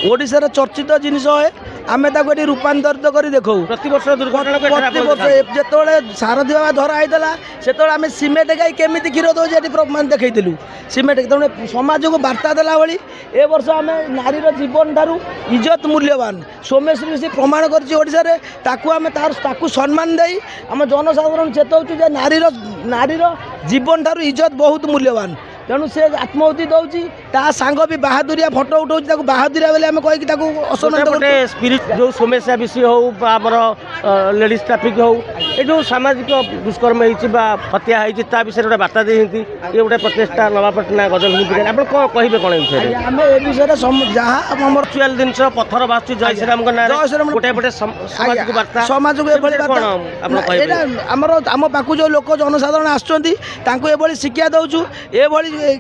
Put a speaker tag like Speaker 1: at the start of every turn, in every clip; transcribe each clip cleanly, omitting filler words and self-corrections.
Speaker 1: ओडिशार चर्चित जिनिस है आम ये रूपांतरित कर देखो
Speaker 2: प्रतिवर्ष
Speaker 1: जिते सारथी बाबा धरा होता से आम सीमेंट गाई केमी क्षीर दौर मान देखलु सीमेंट तेणु समाज को बार्ता देला भाई ए वर्ष आम नारीर जीवन ठारू इज्जत मूल्यवान सोमेश्वरी से प्रमाण करम तार सम्मान दे आम जनसाधारण चेताऊँ नारीर जीवन ठारू इज्जत बहुत मूल्यवान तेणु से आत्माहुति दौची सांग भी बाहादुरिया फटो उठाऊँ बाहादुरिया बोले आम कहीकि असम्मान
Speaker 2: स्पिरिट जो समस्या विषय हो लेडीज ट्राफिक हो ये जो सामाजिक दुष्कर्म हत्या होता विषय गोटे बार्ता देती ये गोटे प्रचेषा नवापाटना गजलक्ष्मी आप कौन कहे कौन विषय
Speaker 1: आम ए विषय जहाँ
Speaker 2: चुआल जिन पत्थर भाषुची जय श्रीराम गोटे गोटे सामाजिक बार्ता
Speaker 1: समाज को आम पाक जो लोक जनसाधारण आसुँच शिक्षा दौचु ये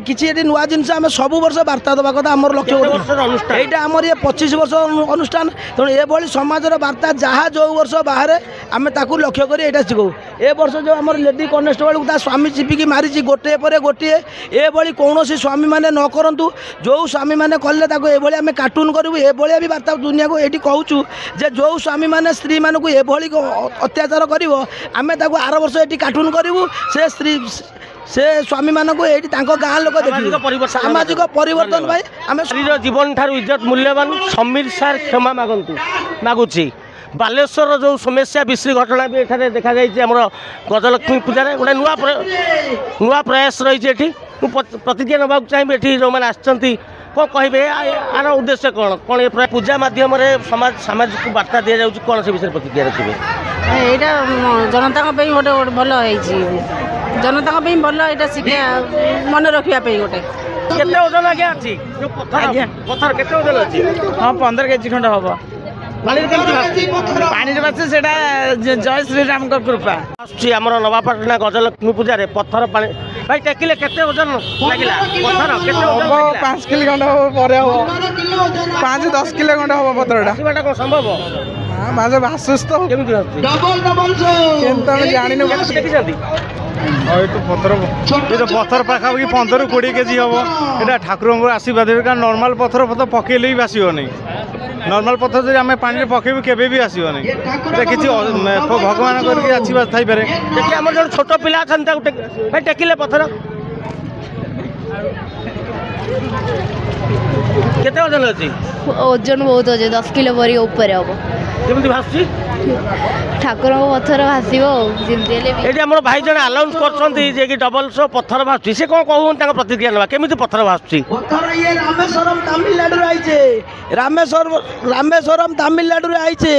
Speaker 1: किसी नुआ जिन आम सब वर्ष बार्ता देवा कथा आम लक्ष्य यहाँ आमर ये 25 वर्ष अनुष्ठान तेणु ये समाजर बार्ता जहाँ जो वर्ष बाहर आम ताकू लक्ष्य कर यहाँ शिखु ए वर्ष जो आम लेडी कनेस्टेबल को स्वामी चिपिकी मारी गोटे पर गोटे ये कौन स्वामी मैंने न करूँ जो स्वामी मैंने कले ये आम कार्टून करूँ ये भी बार्ता दुनिया को ये कहूँ जे जो स्वामी मैंने स्त्री मानक ये अत्याचार कर आम आर वर्ष ये कार्टून करूँ से स्त्री से स्वामी मानक गाँ लोक देख सामाजिक परिवर्तन आम
Speaker 2: जीवन ठार इज्जत मूल्यवान समीर सार क्षमा मागंतु मागुची बालेश्वर जो समस्या विश्री घटना भी एठारे देखा जाम गजलक्ष्मी पूजा गोटे नुआ प्रयास रही प्रतिज्ञा नवा चाहिए ये जो मैंने आसती कौन कहे यार उद्देश्य कौन कौन ये पूजा मध्यम समाज को बार्ता दि जाऊँ कौन से विषय प्रतिज्ञा रखिए
Speaker 3: यहाँ जनता गोटे भल जनता भल यहाँ शिक्षा मन रखापी गोटे
Speaker 2: केते ओजन आज्ञा अच्छी पत्थर केते ओजन अच्छी
Speaker 4: हाँ 15 केजी खंड हम
Speaker 2: पानी
Speaker 4: पानी जय श्रीराम कृपा
Speaker 2: आम नवापाटना गजलक्ष्मी पूजा पत्थर पानी भाई टेकिले केते ओजन लगिला पत्थर केते ओजन
Speaker 4: 5 किलो खंड हम 5-10 किलो खंड हम पत्थरटा
Speaker 2: आसवाटा कौन संभव
Speaker 4: माजे भासुस तो
Speaker 2: केମିତି
Speaker 4: जानी
Speaker 2: देखिछंती
Speaker 5: पत्थर पाखापाखि 15-20 केजी हम यहाँ ठाकुर को आशीर्वाद देवे कारण नर्माल पत्थर पकईले भी आसोनी नर्माल पत्थर जब आम पानी पकेबू केवे भी आसोनी किसी भगवान करके आशीर्वाद थी पारे
Speaker 2: देखिए आम जो छोट पिला अच्छा भाई टेकिले पत्थर केते ओजन अच्छी
Speaker 6: ओजन बहुत अच्छे 10 किलो परी ऊपर हम
Speaker 2: केମିତି भासुची
Speaker 6: ठाकुर पत्थर भाषो
Speaker 2: ये आम भाई जन आनाउंस कर डबल शो पत्थर भाषुची से कौन कहूँ प्रतिक्रिया ना केमी पत्थर भाषुची
Speaker 1: ये रामेश्वरम तमिलनाडु आईचे रामेश्वरम तमिलनाडु आईचे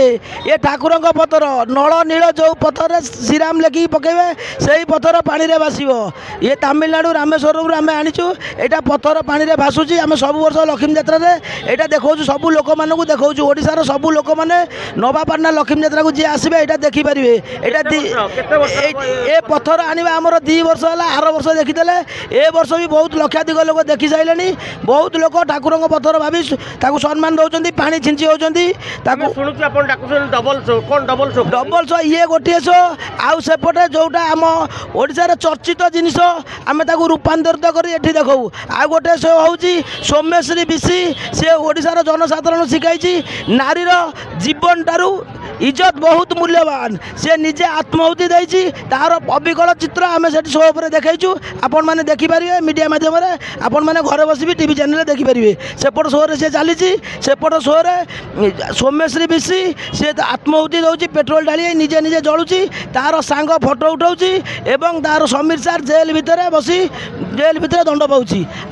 Speaker 1: ये ठाकुर पत्थर नल नील जो पत्थर श्रीराम लेखिक पकेबे से ही पत्थर पानी रे भाषिबो ये तमिलनाडु रामेश्वरम आम आनीचु यहाँ पत्थर पानी रे भाषुची आम सब वर्ष लक्ष्मी यात्रा यहाँ देखा सब लोक मान देखा ओडिशार सब लोक मैंने नवापाटना लक्ष्मी यात्रा को जी आसबे यहाँ देखिपारे ये पत्थर आने आमर 2 वर्ष है आर वर्ष देखीदे ए वर्ष भी बहुत लक्षाधिक लोक देखी सारे बहुत लोक ठाकुर पत्थर भावी सम्मान दौरान पानी छिंची होती डबल शो ये गोटे शो आउ सेपटे जोटा आम ओडिशार चर्चित जिनिस आम रूपांतरित कर देखू आ गोटे शो हूँ सोमेश्वरी विशी सी ओडिशार जनसाधारण शिखाई नारीर जीवन ठारू इज्जत बहुत मूल्यवान से निजे आत्माहुति देती तार अविकल चित्र आम से शो पर देखु आपण मैंने देखिपारे मीडिया मध्यम आपण मैंने घर बस भी टीवी चैनल देखिपारे सेपट शो रे चली सेपट शो रे सोमेश्वरी विशी सी आत्माहुति दौर पेट्रोल ढाली निजे निजे जलुची तार सांग फटो उठाऊँगी एवं तार समीर सार जेल भितर बसी जेल भितर दंड पाऊँ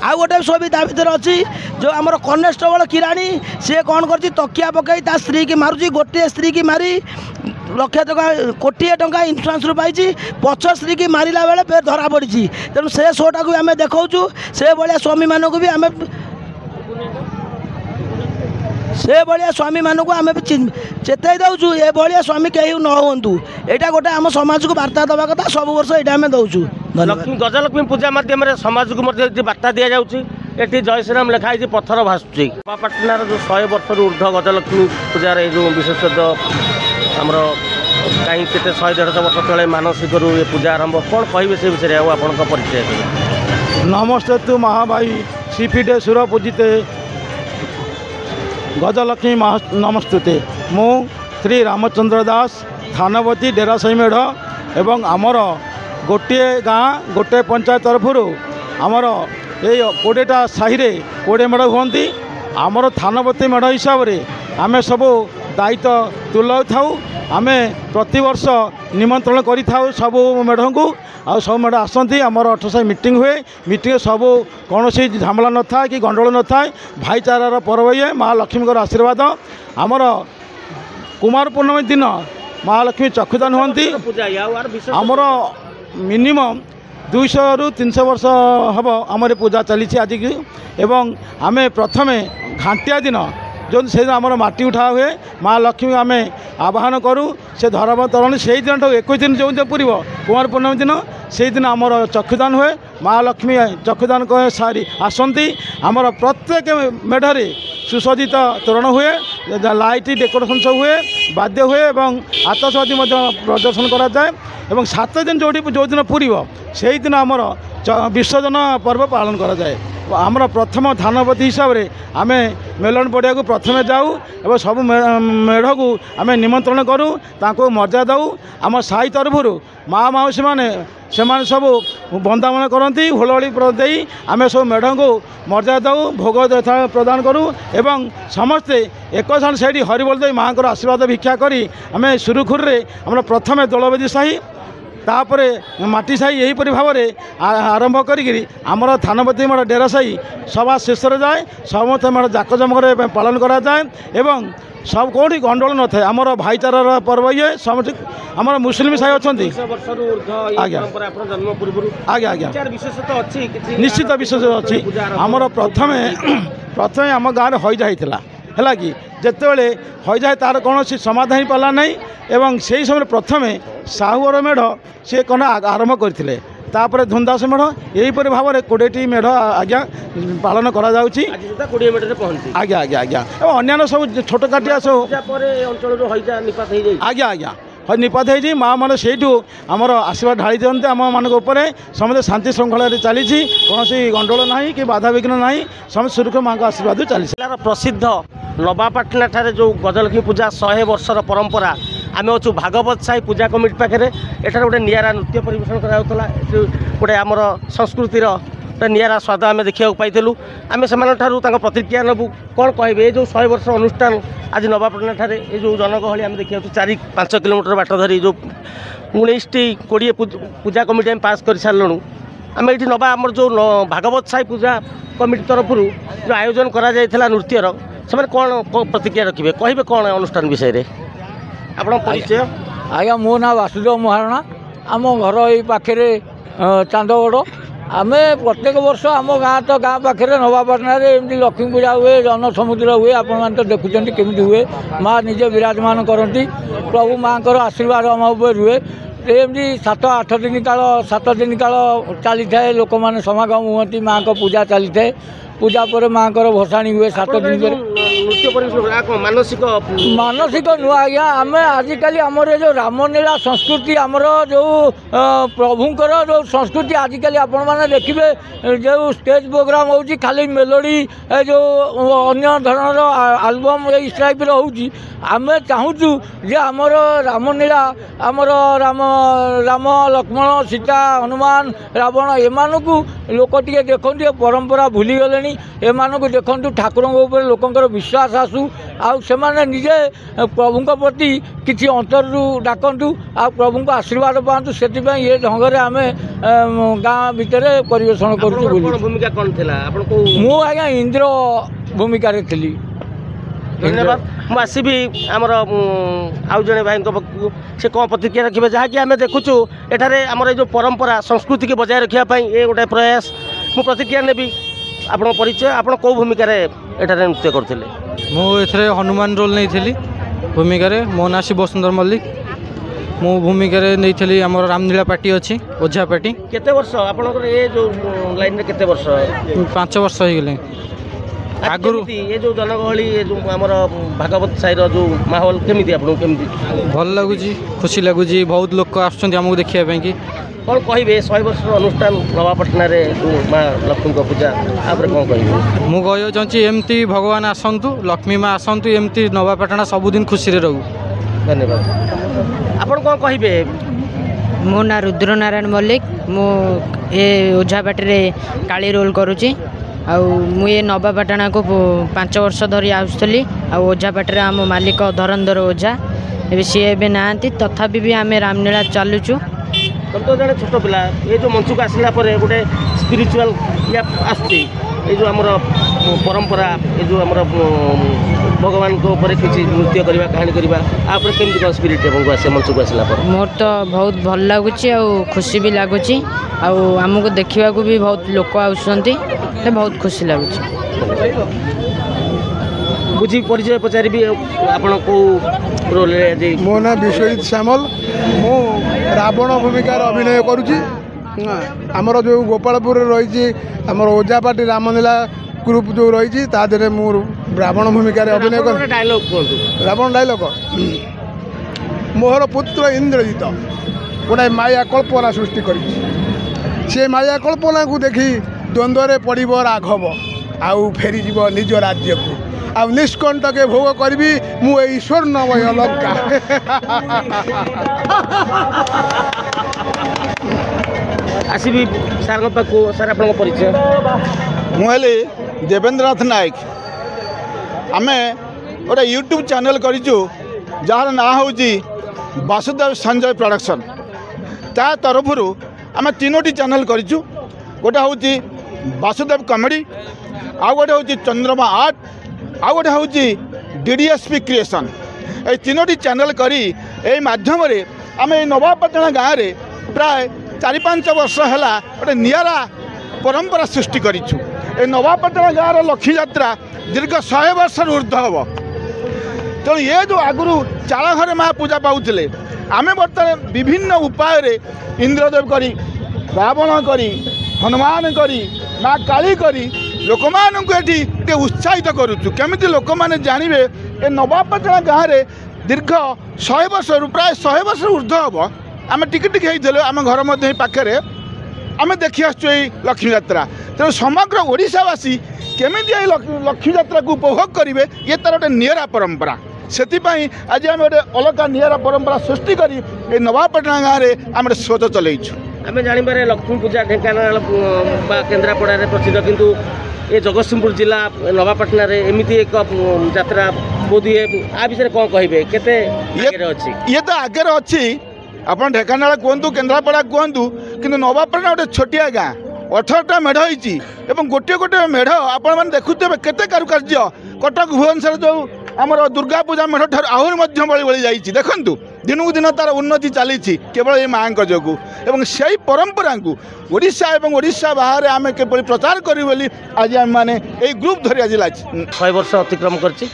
Speaker 1: आउ गोटे शो भी ता भर अच्छी जो आम कनेस्टेबल किराणी सी कौन कर तकिया पकई ता स्त्री की मारुची गोटे स्त्री की मारी लक्ष टका कोटिए टंका इन्शुरांस पाई पछ स्त्री की मारा बेले फिर धरा पड़ी तेणु से शोटा को आम देखा से भाया स्वामी मानक भी आम से भाया स्वामी मानक आम चेताई दौचु ये भाया स्वामी कहीं न हूँ यहाँ गोटे आम समाज को बार्ता देवा कथा सब वर्ष ये आम दौचु
Speaker 2: गजलक्ष्मी पूजा मध्यम समाज को बार्ता दि जाऊँगी ये जय श्रीराम लिखाई पत्थर भाषुची नवापाटनार जो 100 वर्ष ऊर्ध गजलक्ष्मी पूजार जो विशेषतः आमर कहीं के 100-150 वर्ष तले मानसिक ये पूजा आरंभ कौन कहे से विषय आप परिचय
Speaker 5: नमस्ते तु महाभाई श्रीपीठे सुर पूजिते
Speaker 7: गजलक्ष्मी नमस्तुते मु श्री रामचंद्र दास थानवती डेरासाई मेढ़ एवं आमर गोटे गाँ गोटे पंचायत तरफ आमर ये 20टा साहि 20 मेढ़ हुंती आमर थानवती मेढ़ हिसाब से आम सब दायित्व तुलाऊ था आम प्रतिवर्ष निमंत्रण करी सब मेढ़ को आ सब मेढ़ आसती आमर 800 मीटिंग हुए मीटिंग सब कौन झामेला न था कि गंडोल न था भाईचारार पर्व ये महालक्ष्मी आशीर्वाद आमर कुमार पूर्णमी दिन महालक्ष्मी चक्षुदान हुंती आमर मिनिमम 200 ରୁ 300 वर्ष हम आमर पूजा चली आज की एवं आम प्रथम घाटिया दिन जो से आमर माटी उठा हुए माँ लक्ष्मी आम आवाहन करूँ से धर्मतरण से दिन 21 दिन जो दिन पूर्व कुमार पूर्णमी दिन से दिन आमर चक्षुदान हुए माँ लक्ष्मी चक्षुदान सारी आसती आमर प्रत्येक मेढ़े सुसज्जित तोरण हुए लाइट डेकोरेशन सब हुए बाद्य हुए एवं आतशबाजी प्रदर्शन कराए एवं 7 दिन जो दिन पूर्व से दिन आमर विसर्जन पर्व पालन कराए आमर प्रथम थानपति हिसाब से आम मेलन पड़िया को प्रथम जाऊ और सब मेढ़ को आम निमंत्रण करूँ ताको मर्यादा दऊ आम साई तरफ माँ मौसी मैंने से सब बंदावन करती हुलहड़ी दे आम सब मेढ़ को मर्यादा दऊ भोग प्रदान करूँ एवं समस्ते एक साथ से हरिबोल दे माँ को आशीर्वाद भिक्षा करी आम सुरुखुर आम प्रथम दलवेदी साही तापर माटी साही यहीपरि भाव में आरंभ करी आमर थानपति मेढ़ डेरासाई सभा शेष जाए समस्त मेढ़ जाकजमक पालन कराए एवं सब कौटी गंडोल न थाए आमर भाईचारार पर्व ये समस्त आमर मुस्लिम साही अच्छा आज्ञा आज्ञा आज्ञा निश्चित विशेष अच्छी आमर प्रथम आम गाँव हईजा होता है कि जितेबले हईजा तार कौन समाधान पाला नहीं एवं से समय प्रथम साहुर मेढ़ सी कौन आरंभ करते तापर धुंदास मेढ़ यहीपरि भाव में 20टी मेढ़ आज्ञा पालन करा आज्ञा आज्ञा आज्ञा और अन्य सब छोट काटिया सब आज्ञा आज्ञा निपात हो माँ मैंने से आमर आशीर्वाद ढाई दिखते आम मान समस्त शांति श्रृंखला चली कौन गंडोल ना कि बाधाविघ्न ना समस्त सुरक्षा माँ का आशीर्वाद चली
Speaker 2: प्रसिद्ध नवापाटना ठारे जो गजलक्ष्मी पूजा 100 वर्षर परंपरा आम अच्छु भागवत साई पूजा कमिटी पाखे एठार गोटे निरा नृत्य परिवेशन कराला गोटे आमर संस्कृतिर निरा स्वाद आम देखा पाइलु आम से प्रतिक्रिया नबू कौन कहे ये जो 100 वर्ष अनुष्ठान आज नवापाटना ठारे ये जो जनगहली आम देखा 4-5 किलोमीटर बाट धरी जो 19टी 20 पूजा कमिटी आम पास कर सारूँ आम ये नवा आमर जो भागवत साई पूजा कमिटी तरफ जो आयोजन करा नृत्यर से कौन प्रतिक्रिया रखिए कहे कौन अनुष्ठान विषय में आप परिचय
Speaker 8: आज्ञा मो ना वासुदेव महाराणा आम घर ये पाखे चांदगड़ आम प्रत्येक वर्ष आम गाँ तो गाँ पाखे नवापाटना एमती लक्ष्मी पूजा हुए जन समुद्र हुए आपण तो देखुं केमी हुए माँ निजे विराजमान करती प्रभु माँ को आशीर्वाद आम उपर रुए एमती 7-8 दिन काल 7 दिन काल चली थाए लोक मैंने समागम हुए माँ को पूजा चली थाए पूजा पर माँ को भसाणी हुए 7 दिन
Speaker 2: मानसिक
Speaker 8: मानसिक नुआ आज्ञा आम आजिकल आमर जो रामलीला संस्कृति आमर जो प्रभुंर जो संस्कृति आजिकल आपण मैंने देखिए जो स्टेज प्रोग्राम हो खाली मेलोडी जो अन्य धरण आलबम इस टाइप आम चाहूँ जे आमर रामलीला आमर राम राम लक्ष्मण सीता हनुमान रावण एमानकु लोक टे देखु परंपरा भूली गले एमानकु देखु ठाकुर लोकंर विश्वास आसू आउ निजे प्रभु प्रति किसी अंतर डाकतु आ प्रभु को आशीर्वाद पातु से ये ढंग से आम गाँ भितर परिवेशन
Speaker 2: भूमिका कौन थिला
Speaker 8: मु आज्ञा इंद्र भूमिका थी
Speaker 2: धन्यवाद मुझे आमर आउ जड़े भाई से कौन प्रतिक्रिया रखिए जहाँकि आम देखुचु एठारे आमर जो परंपरा संस्कृति की बजाय रखापी ये गोटे प्रयास मु प्रतिक्रिया नेबी आप परिचय आप कौ भूमिका एठारे नृत्य करते
Speaker 9: मुझे हनुमान रोल नहीं थी भूमिका मो ना शिव सुंदर मल्लिक मु भूमिका नहीं थी आम रामलीला पार्टी अच्छी ओझा पार्टी
Speaker 2: केते वर्ष आपनकर ये जो लाइन में केते वर्ष
Speaker 9: 5 वर्ष हो गले
Speaker 2: आगुरु ये जो जनगहली ये जो आमर भागवत साईर जो माहौल केमिति आपन केमिति
Speaker 9: भल लगुची खुशी लगुची बहुत लोक आछन हमहु देखिया पई कि
Speaker 2: କ'ଣ କହିବେ 100 ବର୍ଷର ଅନୁଷ୍ଠାନ ନବାପାଟଣାରେ ମା ଲକ୍ଷ୍ମୀଙ୍କ ପୂଜା ତାପରେ କ'ଣ କହିବେ?
Speaker 9: ମୁଁ କହିବାକୁ ଚାହୁଁଛି ଏମିତି ଭଗବାନ ଆସନ୍ତୁ, ଲକ୍ଷ୍ମୀ ମା ଆସନ୍ତୁ, ଏମିତି ନବାପାଟଣା ସବୁଦିନ ଖୁସିରେ ରହୁ।
Speaker 2: ଧନ୍ୟବାଦ। ଆପଣ କ'ଣ କହିବେ?
Speaker 10: ମୋ ନାଁ ରୁଦ୍ରନାରାୟଣ ମଲ୍ଲିକ। ମୁଁ ଏ ଓଝାପାଟିରେ କାଳି ରୋଲ୍ କରୁଛି। ଆଉ ମୁଁ ଏ ନବାପାଟଣାକୁ 5 ବର୍ଷ ଧରି ଆସୁଥିଲି। ଆଉ ଓଝାପାଟିରେ ଆମ ମାଲିକ ଧରନ୍ଦର ଓଝା, ଏବେ ସିଏ ଏବେ ନାହାନ୍ତି, ତଥାପି ବି ଆମେ ରାମନୀଳା ଚାଲୁଛୁ।
Speaker 2: ତମେ ତ ଜଣେ ଛୋଟ ପିଲା, ଏ ଯେଉଁ ମଞ୍ଚକୁ ଆସିଲା ପରେ ଗୋଟେ ସ୍ପିରିଚୁଆଲ ଇଏ ଆସୁଛି, ଏ ଯେଉଁ ଆମର ପରମ୍ପରା, ଏ ଯେଉଁ ଆମର ଭଗବାନଙ୍କ ଉପରେ କିଛି ନୃତ୍ୟ କରିବା, କାହାଣୀ କରିବା, ଆ ଉପରେ କେମିତି କ'ଣ ସ୍ପିରିଟ୍ ଆପଣଙ୍କୁ ଆସେ ମଞ୍ଚକୁ ଆସିଲା ପରେ?
Speaker 10: ମୋର ତ ବହୁତ ଭଲ ଲାଗୁଛି ଆଉ ଖୁସି ବି ଲାଗୁଛି। ଆଉ ଆମକୁ ଦେଖିବାକୁ ବି ବହୁତ ଲୋକ ଆସୁଛନ୍ତି, ବହୁତ ଖୁସି ଲାଗୁଛି।
Speaker 2: ବୁଝି ପରିଚୟ ପଚାରିବି, ଆପଣ କେଉଁ ରୋଲ୍ରେ ଆଜି?
Speaker 11: ମୋ ନାଁ ବିଶ୍ୱଜିତ ଶ୍ୟାମଲ। ମୁଁ ରାବଣ ଭୂମିକାରେ ଅଭିନୟ କରୁଛି। ଆମର ଯେଉଁ ଗୋପାଳପୁରରେ ରହିଛି ଆମର ଓଝାପାଟି ରାମନୀଳା ଗ୍ରୁପ ଯେଉଁ ରହିଛି, ତା ଦେହରେ ମୁଁ ରାବଣ ଭୂମିକାରେ ଅଭିନୟ କରେ।
Speaker 2: ଡାଇଲଗ କୁହନ୍ତୁ।
Speaker 11: ରାବଣ ଡାଇଲଗ, ମୋହର ପୁତ୍ର ଇନ୍ଦ୍ରଜିତ ଗୋଟାଏ ମାୟା କଳ୍ପନା ସୃଷ୍ଟି କରିଛି। ସେ ମାୟା କଳ୍ପନାକୁ ଦେଖି ଦ୍ୱନ୍ଦ୍ୱରେ ପଡ଼ିବ ରାଘବ, ଆଉ ଫେରିଯିବ ନିଜ ରାଜ୍ୟକୁ। ଆଉ ନିଷ୍କଣ୍ଟକେ ଭୋଗ କରିବି ମୁଁ ଏଇ ସ୍ୱର୍ଣ୍ଣମୟ ଲଙ୍କା।
Speaker 2: ଆସିବି ସାର୍ଙ୍କ ପାଖକୁ। ସାର୍ ଆପଣଙ୍କ ପରିଚୟ?
Speaker 7: ମୁଁ ହେଲି ଦେବେନ୍ଦ୍ରନାଥ ନାୟକ। ଆମେ ଗୋଟେ ୟୁଟ୍ୟୁବ୍ ଚ୍ୟାନେଲ୍ କରିଛୁ ଯାହାର ନାଁ ହେଉଛି ବାସୁଦେବ ସଞ୍ଜୟ ପ୍ରଡକ୍ସନ୍। ତା ତରଫରୁ ଆମେ 3ଟି ଚ୍ୟାନେଲ୍ କରିଛୁ। ଗୋଟେ ହେଉଛି ବାସୁଦେବ କମେଡ଼ି, ଆଉ ଗୋଟେ ହେଉଛି ଚନ୍ଦ୍ରମା ଆର୍ଟ, ଆଉ ଗୋଟେ ହେଉଛି DDSP କ୍ରିଏସନ୍। এই 3ଟି ଚ୍ୟାନେଲ୍ କରି এই ମାଧ୍ୟମରେ ଆମେ এই ନବାପାଟଣା ଗାଁରେ ପ୍ରାୟ 4-5 ବର୍ଷ ହେଲା ଗୋଟେ ନିଆରା ପରମ୍ପରା ସୃଷ୍ଟି କରିଛୁ। এই ନବାପାଟଣା ଗାଁର ଲକ୍ଷ୍ମୀ ଯାତ୍ରା ଦୀର୍ଘ 100 ବର୍ଷରୁ ଉର୍ଦ୍ଧ୍ୱ ହେବ। ତେଣୁ ଏ ଯେଉଁ ଆଗରୁ ଚାଳ ଘରେ ମା ପୂଜା ପାଉଥିଲେ, ଆମେ ବର୍ତ୍ତମାନ ବିଭିନ୍ନ ଉପାୟରେ ଇନ୍ଦ୍ରଦେବ କରି, ରାବଣ କରି, ହନୁମାନ କରି, ମା କାଳୀ କରି ଲୋକମାନଙ୍କୁ ଏଠି ଟିକେ ଉତ୍ସାହିତ କରୁଛୁ। କେମିତି ଲୋକମାନେ ଜାଣିବେ ଏ ନବାପାଟଣା ଗାଁରେ ଦୀର୍ଘ 100 ବର୍ଷରୁ ପ୍ରାୟ 100 ବର୍ଷ ଉର୍ଦ୍ଧ୍ୱ ହେବ। ଆମେ ଟିକେ ଟିକେ ହେଇଥିଲୁ, ଆମ ଘର ମଧ୍ୟ ଏଇ ପାଖରେ ଆମେ ଦେଖି ଆସୁଛୁ ଏଇ ଲକ୍ଷ୍ମୀ ଯାତ୍ରା। ତେଣୁ ସମଗ୍ର ଓଡ଼ିଶାବାସୀ କେମିତି ଏଇ ଲକ୍ଷ୍ମୀ ଯାତ୍ରାକୁ ଉପଭୋଗ କରିବେ, ଇଏ ତା'ର ଗୋଟେ ନିଆରା ପରମ୍ପରା। ସେଥିପାଇଁ ଆଜି ଆମେ ଗୋଟେ ଅଲଗା ନିଆରା ପରମ୍ପରା ସୃଷ୍ଟି କରି ଏଇ ନବାପାଟଣା ଗାଁରେ ଆମେ ଗୋଟେ ଶୋଧ ଚଲେଇଛୁ।
Speaker 2: ଆମେ ଜାଣିବାରେ ଲକ୍ଷ୍ମୀ ପୂଜା ଢେଙ୍କାନାଳ ବା କେନ୍ଦ୍ରାପଡ଼ାରେ ପ୍ରସିଦ୍ଧ, କିନ୍ତୁ ଏ ଜଗତସିଂହପୁର ଜିଲ୍ଲା ନବାପାଟଣାରେ ଏମିତି ଏକ ଯାତ୍ରା ବୋଧହୁଏ, ଆ ବିଷୟରେ କ'ଣ କହିବେ? କେତେ ଆଗରେ ଅଛି? ଇଏ
Speaker 7: ତ ଆଗରେ ଅଛି। ଆପଣ ଢେଙ୍କାନାଳ କୁହନ୍ତୁ, କେନ୍ଦ୍ରାପଡ଼ା କୁହନ୍ତୁ, କିନ୍ତୁ ନବାପାଟଣା ଗୋଟେ ଛୋଟିଆ ଗାଁ। 18ଟା ମେଢ଼ ହେଇଛି ଏବଂ ଗୋଟିଏ ଗୋଟିଏ ମେଢ଼ ଆପଣମାନେ ଦେଖୁଥିବେ କେତେ କାରୁକାର୍ଯ୍ୟ। କଟକ ଭୁବନେଶ୍ୱର ଯେଉଁ ଆମର ଦୁର୍ଗା ପୂଜା ମେଢ଼ ଠାରୁ ଆହୁରି ମଧ୍ୟ ବଳି ବଳି ଯାଇଛି। ଦେଖନ୍ତୁ ଦିନକୁ ଦିନ ତା'ର ଉନ୍ନତି ଚାଲିଛି କେବଳ ଏ ମାଆଙ୍କ ଯୋଗୁଁ। ଏବଂ ସେହି ପରମ୍ପରାକୁ ଓଡ଼ିଶା ଏବଂ ଓଡ଼ିଶା ବାହାରେ ଆମେ କିପରି ପ୍ରଚାର କରିବୁ ବୋଲି ଆଜି ଆମେମାନେ ଏଇ ଗ୍ରୁପ୍ ଧରି ଆଜି ଲାଗିଛି।
Speaker 2: 100 ବର୍ଷ ଅତିକ୍ରମ କରିଛି।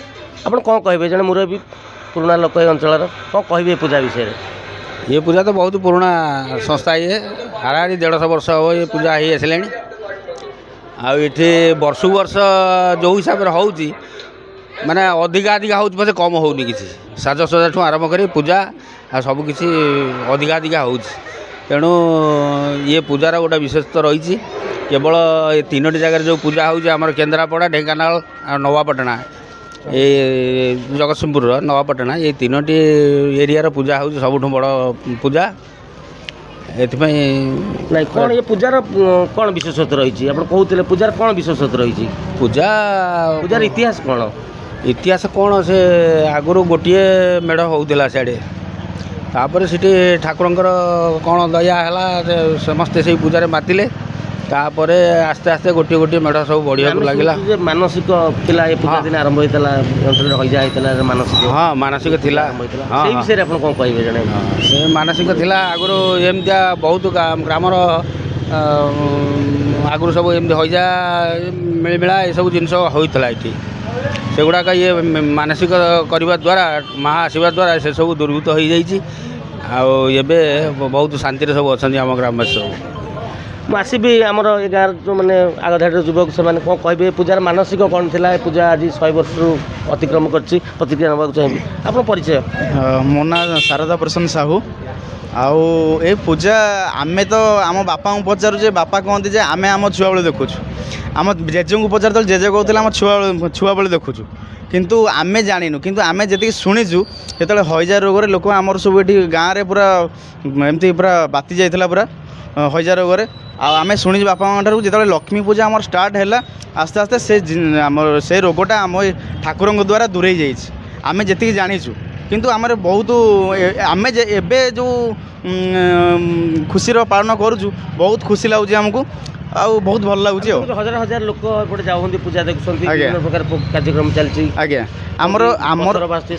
Speaker 2: ଆପଣ କ'ଣ କହିବେ? ଜଣେ ମୁରବୀ ପୁରୁଣା ଲୋକ ଏ ଅଞ୍ଚଳର, କ'ଣ କହିବେ ଏ ପୂଜା ବିଷୟରେ?
Speaker 12: ये पूजा तो बहुत पुराना संस्था ये हाराहारी 150 वर्ष हम ये पूजा ही आसले आठी वर्ष वर्ष जो हिसाब से हो माने अधिका अधिका हो पचे कम होनी किसी साजसजा ठूँ आरंभ कर पूजा आ सबकि अधिका अधिका हो तेणु ये पूजार गोटे विशेषता रही केवल ये 3टी जगह जो पूजा होमर केन्द्रापड़ा ढेंकानाल नवापाटना ये जगतसिंहपुर नवापाटना ये 3टी एरिया पूजा हो सबुठ बड़ पूजा
Speaker 2: नहीं कौन ये पूजार कौन विशेषता रही आप कहते पूजार कौन विशेषता रही
Speaker 12: पूजा
Speaker 2: पूजार इतिहास
Speaker 12: कौन से आगु गोटे मेढ़ होता सियाड़े तापर से ठाकुरंकर कौन दया है समस्ते से पूजा मातिले तापर आस्ते आस्ते गोटे गोटे मेढ़ सब बढ़िया लगे
Speaker 2: मानसिक थिला ये पूजा दिन आरंभ होता मानसिक
Speaker 12: हाँ मानसिक थिला
Speaker 2: से विषय आप कौन कहे जन
Speaker 12: से मानसिक थिला आगु एमतिया बहुत ग्रामर आगु सब एमती हईजा मिलमिला ये सब जिन होता ये से गुड़ाक ये मानसिक करने द्वारा माँ आसवा द्वारा से सब दुर्वृत्त हो जाए बहुत शांति सब अच्छा आम ग्रामवासी सब
Speaker 2: मुझे आमर ए गाँव जो मैंने आगधाड़ी युवक से कौन कहे पूजार मानसिक कौन थी पूजा आज 100 वर्ष अतिक्रम कर प्रतिक्रिया नाक चाहिए आप परिचय
Speaker 13: मो ना शारदा प्रसन्न साहू ଆଉ ଏ ପୂଜା ଆମେ ତ ଆମ ବାପାଙ୍କୁ ପଚାରୁ ଯେ ବାପା କହନ୍ତି ଯେ ଆମେ ଆମ ଛୁଆବେଳେ ଦେଖୁଛୁ ଆମ ଜେଜେଙ୍କୁ ପଚାରୁଥିଲେ ଜେଜେ କହୁଥିଲେ ଆମ ଛୁଆବେଳେ ଦେଖୁଛୁ କିନ୍ତୁ ଆମେ ଜାଣିନୁ କିନ୍ତୁ ଆମେ ଯେତିକି ଶୁଣିଛୁ ଯେତେବେଳେ ହଇଜା ରୋଗରେ ଲୋକ ଆମର ସବୁ ଏଠି ଗାଁରେ ପୁରା ଏମିତି ପୁରା ବାତି ଯାଇଥିଲା ପୁରା ହଇଜା ରୋଗରେ ଆଉ ଆମେ ଶୁଣିଛୁ ବାପାଙ୍କ ଠାରୁ ଯେତେବେଳେ ଲକ୍ଷ୍ମୀ ପୂଜା ଆମର ଷ୍ଟାର୍ଟ ହେଲା ଆସ୍ତେ ଆସ୍ତେ ଆମର ସେ ରୋଗଟା ଆମ ଠାକୁରଙ୍କ ଦ୍ୱାରା ଦୂରେଇ ଯାଇଛି ଆମେ ଯେତିକି ଜାଣିଛୁ କିନ୍ତୁ ଆମର ବହୁତ ଆମେ ଏବେ ଯେଉଁ ଖୁସିର ପାଳନ କରୁଛୁ ବହୁତ ଖୁସି ଲାଗୁଛି ଆମକୁ ଆଉ ବହୁତ ଭଲ ଲାଗୁଛି ଆଉ
Speaker 2: ହଜାର ହଜାର ଲୋକ ଏପଟେ ଯାଉଛନ୍ତି ପୂଜା ଦେଖୁଛନ୍ତି ବିଭିନ୍ନ ପ୍ରକାର କାର୍ଯ୍ୟକ୍ରମ ଚାଲିଛି
Speaker 13: ଆଜ୍ଞା ଆମର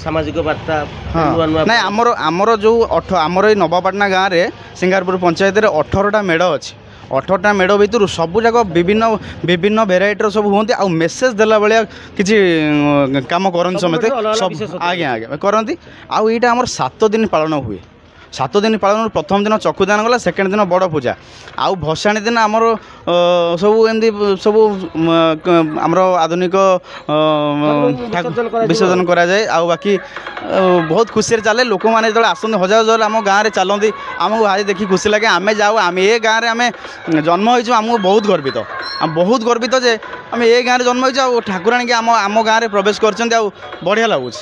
Speaker 2: ସାମାଜିକ ବାର୍ତ୍ତା
Speaker 13: ନାଇଁ ଆମର ଯେଉଁ ଆମର ଏଇ ନବାପାଟଣା ଗାଁରେ ସିଙ୍ଗାରପୁର ପଞ୍ଚାୟତରେ 18ଟା ମେଢ଼ ଅଛି 18ଟା ମେଢ଼ ଭିତରୁ ସବୁଯାକ ବିଭିନ୍ନ ଭେରାଇଟିର ସବୁ ହୁଅନ୍ତି ଆଉ ମେସେଜ୍ ଦେଲା ଭଳିଆ କିଛି କାମ କରନ୍ତି ସମସ୍ତେ ଆଜ୍ଞା କରନ୍ତି ଆଉ ଏଇଟା ଆମର 7 ଦିନ ପାଳନ ହୁଏ 7 ଦିନ ପାଳନ ପ୍ରଥମ ଦିନ ଚକ୍ଷୁଦାନ ଗଲା ସେକେଣ୍ଡ ଦିନ ବଡ଼ ପୂଜା ଆଉ ଭସାଣି ଦିନ ଆମର ସବୁ ଏମିତି ସବୁ ଆମର ଆଧୁନିକ ବିସର୍ଜନ କରାଯାଏ ଆଉ ବାକି ବହୁତ ଖୁସିରେ ଚାଲେ ଲୋକମାନେ ଯେତେବେଳେ ଆସନ୍ତି ହଜାର ହଜାର ଆମ ଗାଁରେ ଚାଲନ୍ତି ଆମକୁ ଭାରି ଦେଖି ଖୁସି ଲାଗେ ଆମେ ଯାଉ ଆମେ ଏ ଗାଁରେ ଆମେ ଜନ୍ମ ହୋଇଛୁ ଆମକୁ ବହୁତ ଗର୍ବିତ ଯେ ଆମେ ଏ ଗାଁରେ ଜନ୍ମ ହୋଇଛୁ ଆଉ ଠାକୁରାଣୀକି ଆମ ଗାଁରେ ପ୍ରବେଶ କରିଛନ୍ତି ଆଉ ବଢ଼ିଆ ଲାଗୁଛି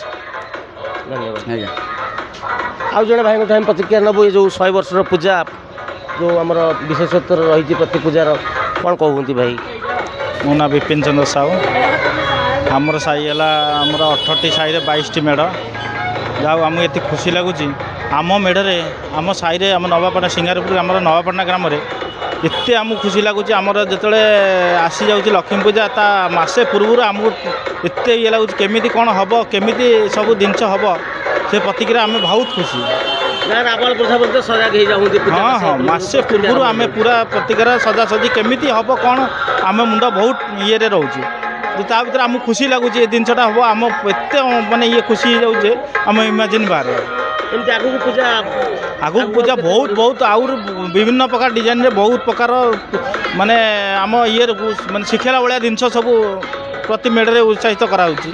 Speaker 2: ଧନ୍ୟବାଦ ଆଜ୍ଞା ଆଉ ଜଣେ ଭାଇଙ୍କ ଠାରୁ ପ୍ରତିକ୍ରିୟା ନେବୁ ଏ ଯେଉଁ 100 ବର୍ଷର ପୂଜା ଯେଉଁ ଆମର ବିଶେଷତ୍ୱ ରହିଛି ପ୍ରତି ପୂଜାର କ'ଣ କହୁଛନ୍ତି ଭାଇ
Speaker 7: ମୋ ନାଁ ବିପିନ ଚନ୍ଦ୍ର ସାହୁ ଆମର ସାହି ହେଲା ଆମର 18ଟି ସାହିରେ 22ଟି ମେଢ଼ ଯାହା ଆମକୁ ଏତେ ଖୁସି ଲାଗୁଛି ଆମ ମେଢ଼ରେ ଆମ ସାହିରେ ଆମ ନବାପାଟଣା ସିଙ୍ଗାରପୁର ଆମର ନବାପାଟଣା ଗ୍ରାମରେ ଏତେ ଆମକୁ ଖୁସି ଲାଗୁଛି ଆମର ଯେତେବେଳେ ଆସିଯାଉଛି ଲକ୍ଷ୍ମୀ ପୂଜା ତା ମାସେ ପୂର୍ବରୁ ଆମକୁ ଏତେ ଇଏ ଲାଗୁଛି କେମିତି କ'ଣ ହେବ କେମିତି ସବୁ ଜିନିଷ ହେବ ସେ ପ୍ରତିକ୍ରିୟା ଆମେ ବହୁତ ଖୁସି ହଁ ମାସେ ପୂର୍ବରୁ ଆମେ ପୁରା ପ୍ରତିକ୍ରିୟା ସଜାସଜି କେମିତି ହେବ କ'ଣ ଆମ ମୁଣ୍ଡ ବହୁତ ଇଏରେ ରହୁଛି ତା ଭିତରେ ଆମକୁ ଖୁସି ଲାଗୁଛି ଏ ଜିନିଷଟା ହେବ ଆମ ଏତେ ମାନେ ଇଏ ଖୁସି ହେଇଯାଉଛି ଆମେ ଇମାଜିନ୍ ବାହାରେ
Speaker 2: ଏମିତି ଆଗକୁ
Speaker 7: ପୂଜା ବହୁତ ଆହୁରି ବିଭିନ୍ନ ପ୍ରକାର ଡିଜାଇନରେ ବହୁତ ପ୍ରକାର ମାନେ ଆମ ଇଏରେ ମାନେ ଶିଖେଇଲା ଭଳିଆ ଜିନିଷ ସବୁ ପ୍ରତି ମେଢ଼ରେ ଉତ୍ସାହିତ କରାହେଉଛି।